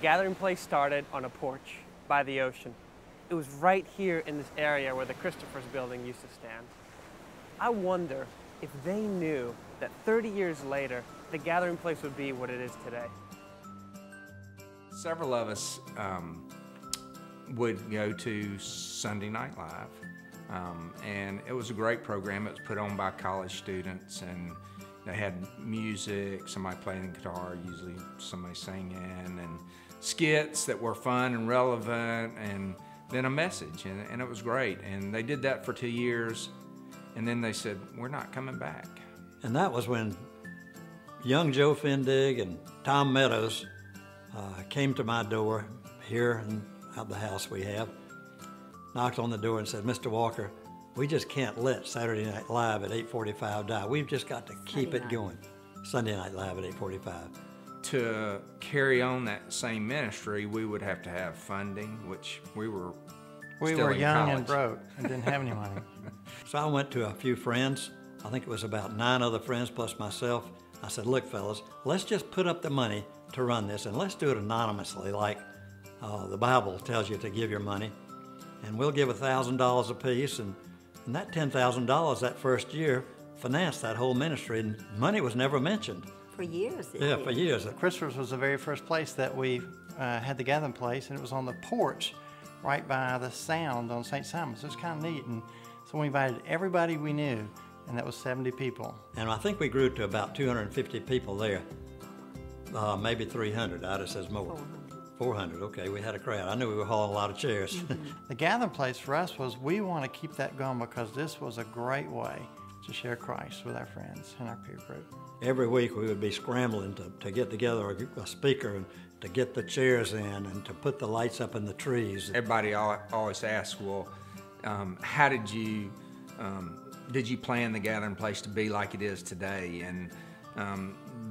Gathering Place started on a porch by the ocean. It was right here in this area where the Christopher's building used to stand. I wonder if they knew that 30 years later, the Gathering Place would be what it is today. Several of us would go to Sunday Night Live, and it was a great program. It was put on by college students, and they had music, somebody playing the guitar, usually somebody singing, and skits that were fun and relevant, and then a message, and it was great. And they did that for 2 years, and then they said, we're not coming back. And that was when young Joe Fendig and Tom Meadows came to my door here at the house we have, knocked on the door and said, Mr. Walker, we just can't let Saturday Night Live at 8:45 die. We've just got to keep it going. Sunday Night Live at 8:45. To carry on that same ministry, we would have to have funding, which we were young and broke and didn't have any money. So I went to a few friends. I think it was about 9 other friends plus myself. I said, look, fellas, let's just put up the money to run this, and let's do it anonymously, like the Bible tells you to give your money. And we'll give $1,000 apiece, and that $10,000 that first year financed that whole ministry, and money was never mentioned. For years. For years. Christopher's was the very first place that we had the gathering place, and it was on the porch right by the Sound on St. Simon's. So it was kind of neat. And so we invited everybody we knew, and that was 70 people. And I think we grew to about 250 people there, maybe 300. Ida says more. 400, okay, we had a crowd. I knew we were hauling a lot of chairs. The gathering place for us was, we want to keep that going because this was a great way to share Christ with our friends and our peer group. Every week we would be scrambling to get together a speaker and to get the chairs in and to put the lights up in the trees. Everybody always asks, well, how did you plan the Gathering Place to be like it is today? And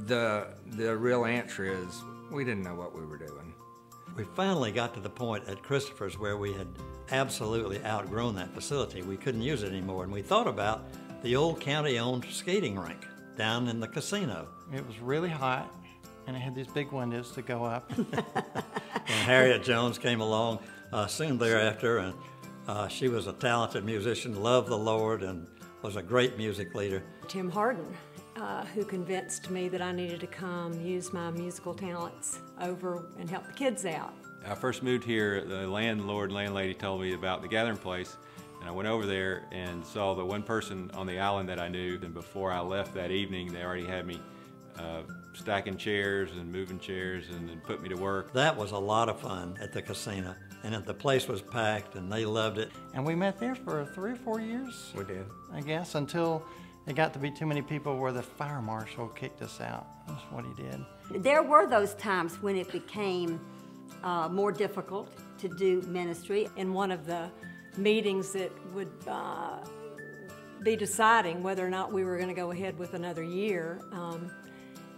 the real answer is, we didn't know what we were doing. We finally got to the point at Christopher's where we had absolutely outgrown that facility. We couldn't use it anymore, and we thought about the old county-owned skating rink down in the casino. It was really hot, and it had these big windows to go up. And Harriet Jones came along soon thereafter, and she was a talented musician, loved the Lord, and was a great music leader. Tim Harden, who convinced me that I needed to come use my musical talents over and help the kids out. I first moved here, the landlord and landlady told me about the Gathering Place, and I went over there and saw the one person on the island that I knew, and before I left that evening, they already had me stacking chairs and moving chairs and put me to work. That was a lot of fun at the casino, and the place was packed, and they loved it. And we met there for 3 or 4 years. We did. I guess, until it got to be too many people where the fire marshal kicked us out. That's what he did. There were those times when it became more difficult to do ministry. In one of the meetings that would be deciding whether or not we were going to go ahead with another year,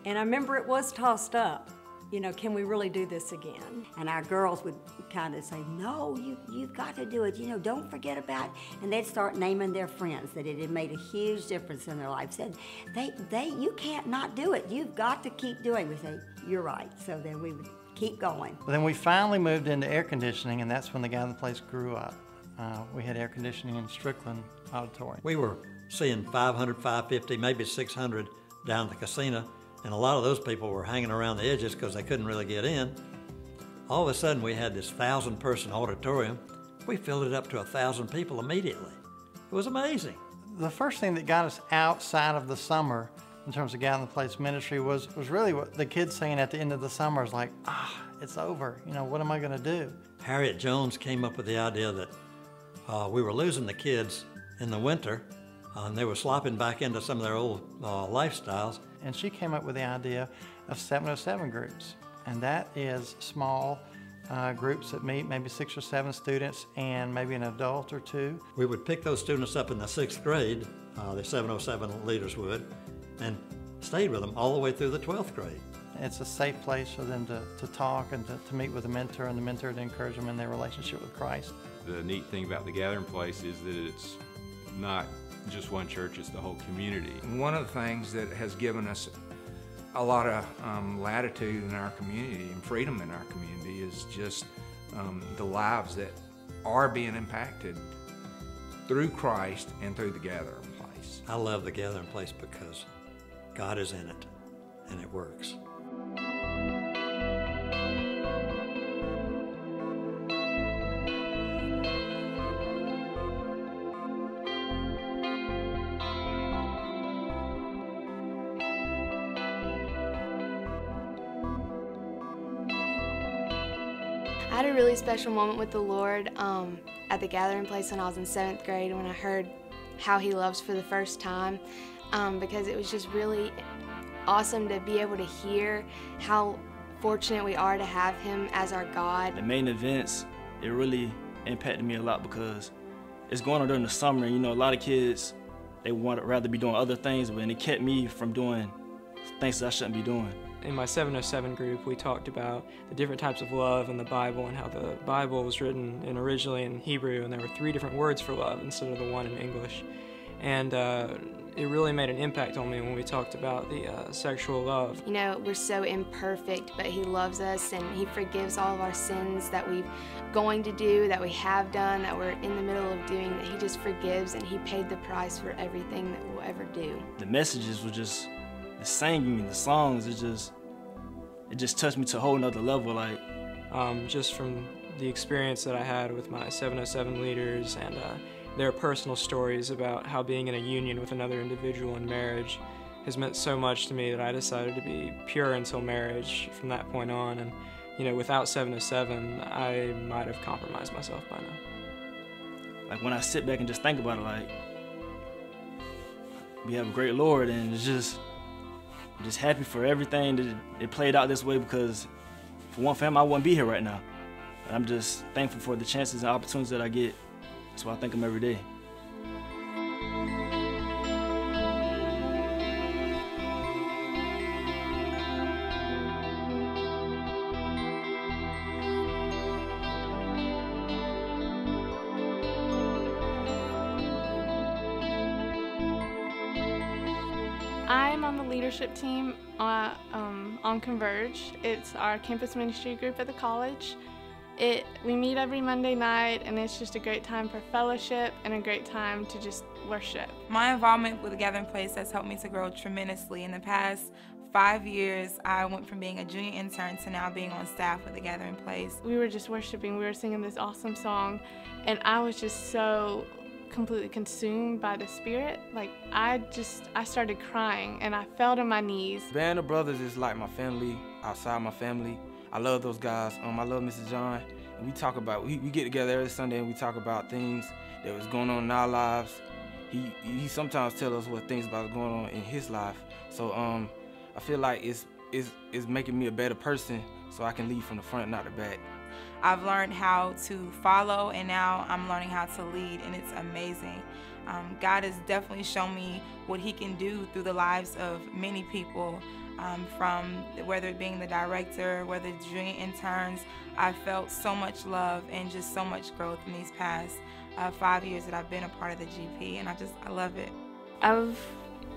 and I remember it was tossed up. You know, can we really do this again? And our girls would kind of say, no, you've got to do it. You know, don't forget about it. And they'd start naming their friends that it had made a huge difference in their life. Said, you can't not do it. You've got to keep doing it. We say, you're right. So then we would keep going. But then we finally moved into air conditioning, and that's when the Gathering Place grew up. We had air conditioning in Strickland Auditorium. We were seeing 500, 550, maybe 600 down at the casino. And a lot of those people were hanging around the edges because they couldn't really get in. All of a sudden, we had this 1,000-person auditorium. We filled it up to 1,000 people immediately. It was amazing. The first thing that got us outside of the summer in terms of Gathering Place ministry was really what the kids saying at the end of the summer is like, it's over. You know, what am I going to do? Harriet Jones came up with the idea that we were losing the kids in the winter, and they were slopping back into some of their old lifestyles. And she came up with the idea of 707 groups. And that is small groups that meet maybe 6 or 7 students and maybe an adult or 2. We would pick those students up in the 6th grade, the 707 leaders would, and stayed with them all the way through the 12th grade. It's a safe place for them to talk and to meet with a mentor, and the mentor to encourage them in their relationship with Christ. The neat thing about the Gathering Place is that it's not just one church, it's the whole community. One of the things that has given us a lot of latitude in our community and freedom in our community is just the lives that are being impacted through Christ and through the gathering place. I love the gathering place because God is in it and it works. I had a really special moment with the Lord at the gathering place when I was in 7th grade when I heard how He loves for the first time, because it was just really awesome to be able to hear how fortunate we are to have Him as our God. The main events, it really impacted me a lot because it's going on during the summer, and a lot of kids, they would rather be doing other things, but it kept me from doing things that I shouldn't be doing. In my 707 group, we talked about the different types of love in the Bible and how the Bible was written originally in Hebrew, and there were 3 different words for love instead of the one in English. And it really made an impact on me when we talked about the sexual love. We're so imperfect, but He loves us and He forgives all of our sins that we're going to do, that we have done, that we're in the middle of doing, that He just forgives, and He paid the price for everything that we'll ever do. The messages were just, the singing, the songs, it just touched me to a whole nother level. Just from the experience that I had with my 707 leaders and their personal stories about how being in a union with another individual in marriage has meant so much to me that I decided to be pure until marriage from that point on. And without 707, I might have compromised myself by now. When I sit back and just think about it, we have a great Lord, and it's just, I'm just happy for everything that it played out this way, because if it weren't for Him, I wouldn't be here right now. And I'm just thankful for the chances and opportunities that I get. That's why I thank Him every day. I'm on the leadership team on Converge. It's our campus ministry group at the college. We meet every Monday night, and it's just a great time for fellowship and a great time to just worship. My involvement with the Gathering Place has helped me to grow tremendously. In the past 5 years, I went from being a junior intern to now being on staff with the Gathering Place. We were just worshiping, we were singing this awesome song, and I was just so completely consumed by the Spirit. I started crying, and I fell to my knees. Band of Brothers is like my family, outside my family. I love those guys. I love Mr. John. And we talk about, we get together every Sunday and we talk about things that was going on in our lives. He sometimes tells us what things about going on in his life. So I feel like it's making me a better person, so I can lead from the front, not the back. I've learned how to follow, and now I'm learning how to lead, and it's amazing. God has definitely shown me what He can do through the lives of many people, from whether it being the director, whether it's junior interns. I've felt so much love and just so much growth in these past 5 years that I've been a part of the GP, and I love it. I've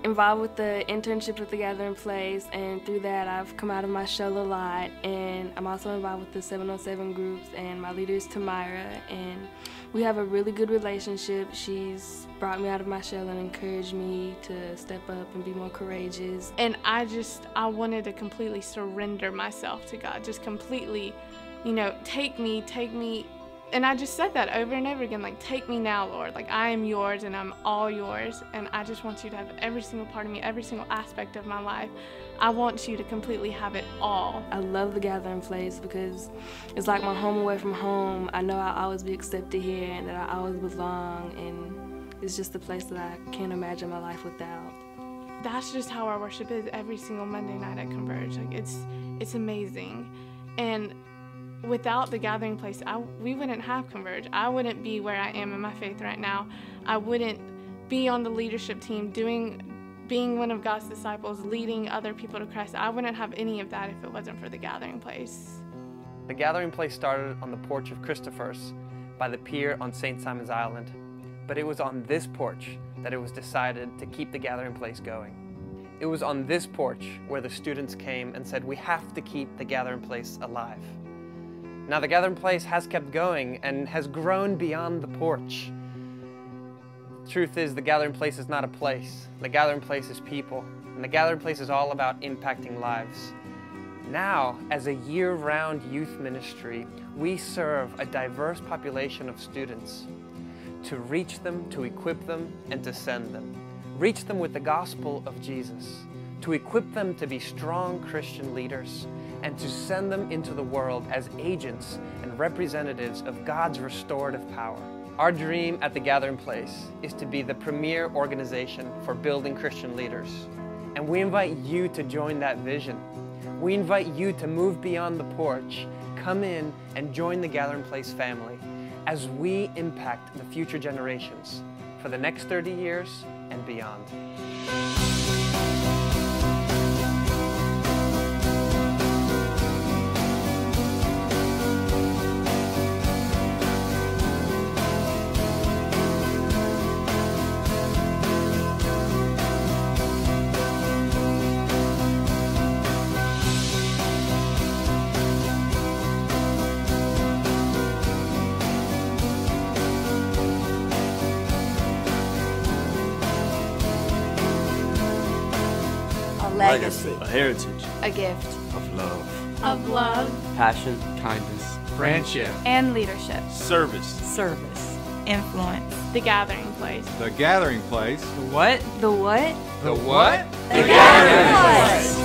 involved with the internship with the Gathering Place, and through that I've come out of my shell a lot, and I'm also involved with the 707 groups, and my leader is Tamira, and we have a really good relationship. She's brought me out of my shell and encouraged me to step up and be more courageous. And I wanted to completely surrender myself to God, just completely, take me. And I just said that over and over again, take me now, Lord. I am yours and I'm all yours. And I just want you to have every single part of me, every single aspect of my life. I want you to completely have it all. I love the Gathering Place because it's like my home away from home. I know I'll always be accepted here and that I always belong. And it's just a place that I can't imagine my life without. That's just how our worship is every single Monday night at Converge. It's amazing. And without the Gathering Place, we wouldn't have Converge. I wouldn't be where I am in my faith right now. I wouldn't be on the leadership team being one of God's disciples, leading other people to Christ. I wouldn't have any of that if it wasn't for the Gathering Place. The Gathering Place started on the porch of Christopher's by the pier on St. Simon's Island, but it was on this porch that it was decided to keep the Gathering Place going. It was on this porch where the students came and said, we have to keep the Gathering Place alive. Now the Gathering Place has kept going and has grown beyond the porch. The truth is, the Gathering Place is not a place. The Gathering Place is people. And the Gathering Place is all about impacting lives. Now, as a year-round youth ministry, we serve a diverse population of students to reach them, to equip them, and to send them. Reach them with the gospel of Jesus, to equip them to be strong Christian leaders, and to send them into the world as agents and representatives of God's restorative power. Our dream at the Gathering Place is to be the premier organization for building Christian leaders. And we invite you to join that vision. We invite you to move beyond the porch, come in and join the Gathering Place family as we impact the future generations for the next 30 years and beyond. Legacy. A heritage. A gift. Of love. Of love. Passion. Kindness. Friendship. And leadership. Service. Service. Influence. The Gathering Place. The Gathering Place. The what? The what? The what? The Gathering Place.